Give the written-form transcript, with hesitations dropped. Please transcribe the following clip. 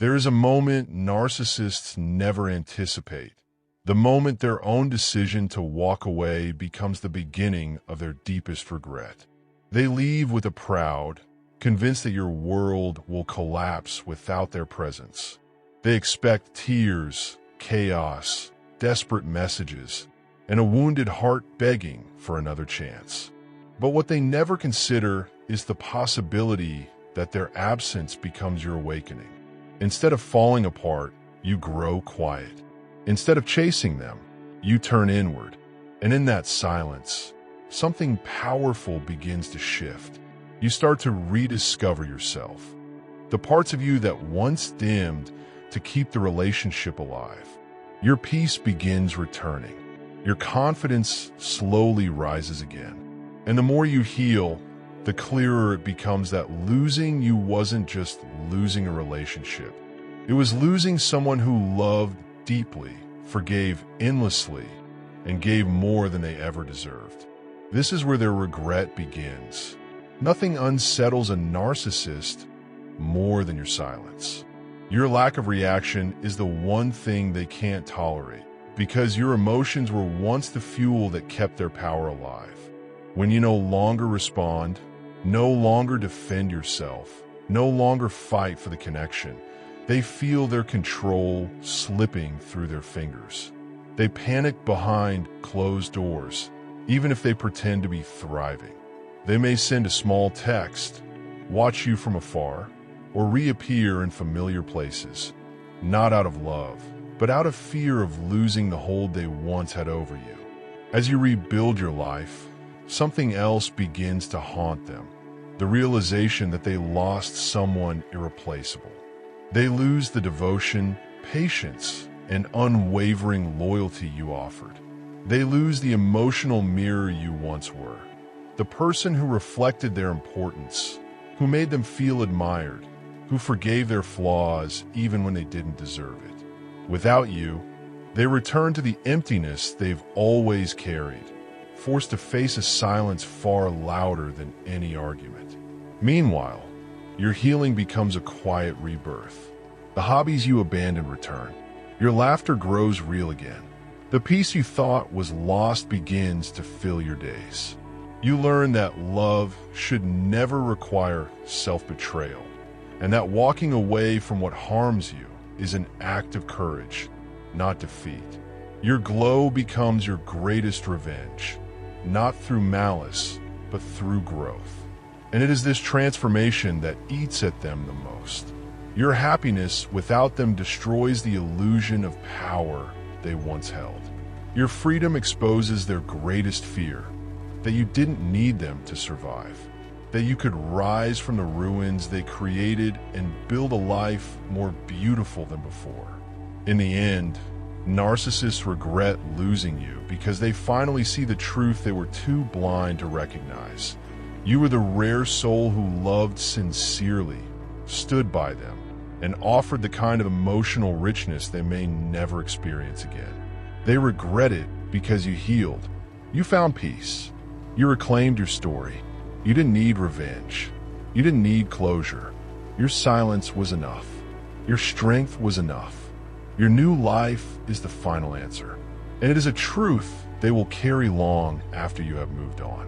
There is a moment narcissists never anticipate. The moment their own decision to walk away becomes the beginning of their deepest regret. They leave with a proud, convinced that your world will collapse without their presence. They expect tears, chaos, desperate messages, and a wounded heart begging for another chance. But what they never consider is the possibility that their absence becomes your awakening. Instead of falling apart, you grow quiet. Instead of chasing them, you turn inward. And in that silence, something powerful begins to shift. You start to rediscover yourself. The parts of you that once dimmed to keep the relationship alive. Your peace begins returning. Your confidence slowly rises again. And the more you heal, the clearer it becomes that losing you wasn't just losing a relationship. It was losing someone who loved deeply, forgave endlessly, and gave more than they ever deserved. This is where their regret begins. Nothing unsettles a narcissist more than your silence. Your lack of reaction is the one thing they can't tolerate, because your emotions were once the fuel that kept their power alive. When you no longer respond, no longer defend yourself, no longer fight for the connection, they feel their control slipping through their fingers. They panic behind closed doors, even if they pretend to be thriving. They may send a small text, watch you from afar, or reappear in familiar places, not out of love, but out of fear of losing the hold they once had over you. As you rebuild your life, something else begins to haunt them, the realization that they lost someone irreplaceable. They lose the devotion, patience, and unwavering loyalty you offered. They lose the emotional mirror you once were, the person who reflected their importance, who made them feel admired, who forgave their flaws even when they didn't deserve it. Without you, they return to the emptiness they've always carried, forced to face a silence far louder than any argument. Meanwhile, your healing becomes a quiet rebirth. The hobbies you abandoned return. Your laughter grows real again. The peace you thought was lost begins to fill your days. You learn that love should never require self-betrayal, and that walking away from what harms you is an act of courage, not defeat. Your glow becomes your greatest revenge, not through malice, but through growth. And it is this transformation that eats at them the most. Your happiness without them destroys the illusion of power they once held. Your freedom exposes their greatest fear, that you didn't need them to survive, that you could rise from the ruins they created and build a life more beautiful than before. In the end, narcissists regret losing you because they finally see the truth they were too blind to recognize. You were the rare soul who loved sincerely, stood by them, and offered the kind of emotional richness they may never experience again. They regret it because you healed. You found peace. You reclaimed your story. You didn't need revenge. You didn't need closure. Your silence was enough. Your strength was enough. Your new life is the final answer. And it is a truth they will carry long after you have moved on.